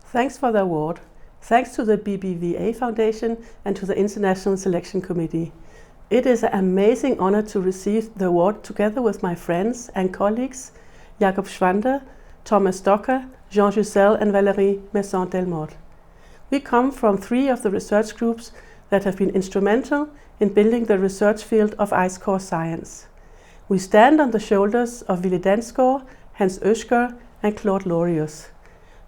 Thanks for the award. Thanks to the BBVA Foundation and to the International Selection Committee. It is an amazing honor to receive the award together with my friends and colleagues, Jakob Schwander, Thomas Docker, Jean Jouzel and Valérie Masson-Delmotte. We come from 3 of the research groups that have been instrumental in building the research field of ice core science. We stand on the shoulders of Willy Dansgaard, Hans Oeschger and Claude Lorius.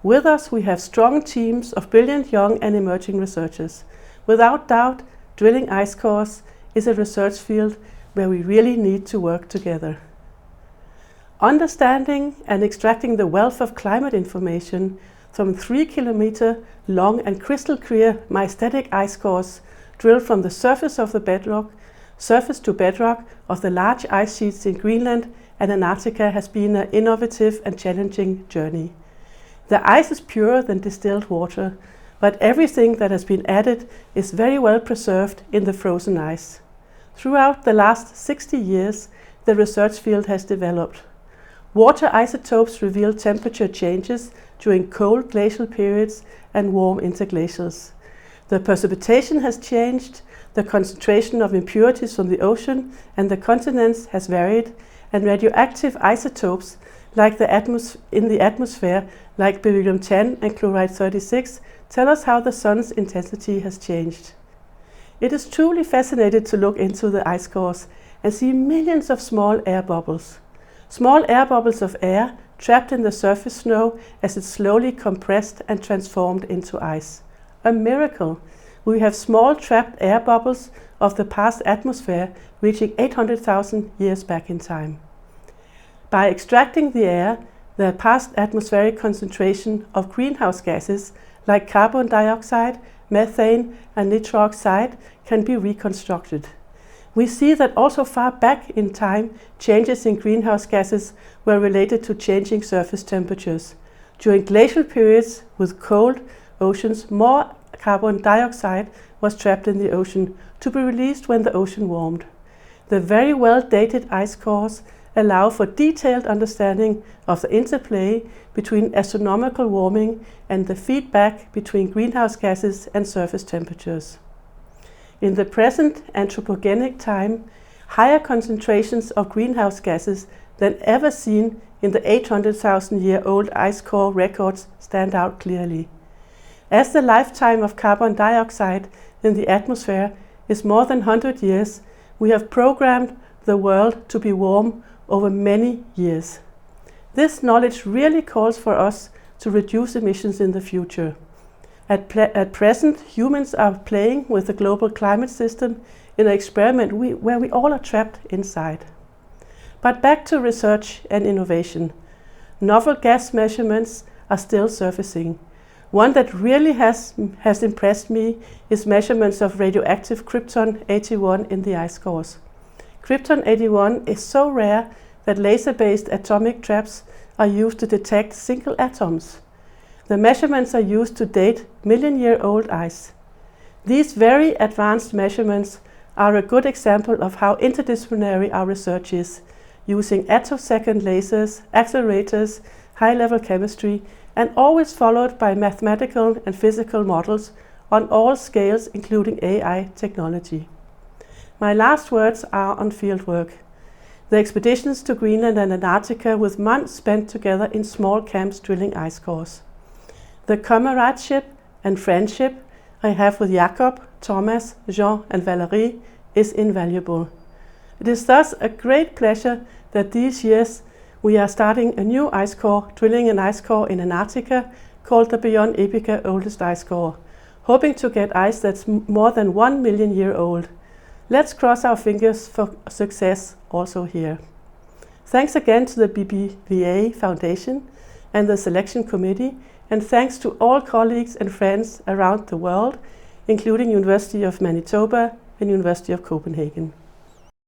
With us we have strong teams of brilliant young and emerging researchers. Without doubt, drilling ice cores is a research field where we really need to work together. Understanding and extracting the wealth of climate information from 3-kilometer long and crystal clear majestic ice cores drilled from the surface to bedrock of the large ice sheets in Greenland and Antarctica has been an innovative and challenging journey. The ice is purer than distilled water, but everything that has been added is very well preserved in the frozen ice. Throughout the last 60 years, the research field has developed. Water isotopes reveal temperature changes during cold glacial periods and warm interglacials. The precipitation has changed, the concentration of impurities from the ocean and the continents has varied, and radioactive isotopes like in the atmosphere, like beryllium-10 and chloride-36, tell us how the sun's intensity has changed. It is truly fascinating to look into the ice cores and see millions of small air bubbles. Small air bubbles of air trapped in the surface snow as it slowly compressed and transformed into ice. A miracle! We have small trapped air bubbles of the past atmosphere reaching 800,000 years back in time. By extracting the air, the past atmospheric concentration of greenhouse gases like carbon dioxide, methane and nitrous oxide can be reconstructed. We see that also far back in time, changes in greenhouse gases were related to changing surface temperatures. During glacial periods with cold oceans, more carbon dioxide was trapped in the ocean to be released when the ocean warmed. The very well dated ice cores allow for detailed understanding of the interplay between astronomical warming and the feedback between greenhouse gases and surface temperatures. In the present anthropogenic time, higher concentrations of greenhouse gases than ever seen in the 800,000-year-old ice core records stand out clearly. As the lifetime of carbon dioxide in the atmosphere is more than 100 years, we have programmed the world to be warm over many years. This knowledge really calls for us to reduce emissions in the future. At present, humans are playing with the global climate system in an experiment where we all are trapped inside. But back to research and innovation. Novel gas measurements are still surfacing. One that really has impressed me is measurements of radioactive krypton-81 in the ice cores. Krypton-81 is so rare that laser-based atomic traps are used to detect single atoms. The measurements are used to date million-year-old ice. These very advanced measurements are a good example of how interdisciplinary our research is, using attosecond lasers, accelerators, high-level chemistry, and always followed by mathematical and physical models on all scales, including AI technology. My last words are on fieldwork. The expeditions to Greenland and Antarctica with months spent together in small camps drilling ice cores. The comradeship and friendship I have with Jakob, Thomas, Jean and Valérie is invaluable. It is thus a great pleasure that these years we are starting a new ice core, drilling an ice core in Antarctica called the Beyond Epica Oldest Ice Core, hoping to get ice that's more than 1 million years old. Let's cross our fingers for success also here. Thanks again to the BBVA Foundation and the Selection Committee, and thanks to all colleagues and friends around the world, including University of Manitoba and University of Copenhagen.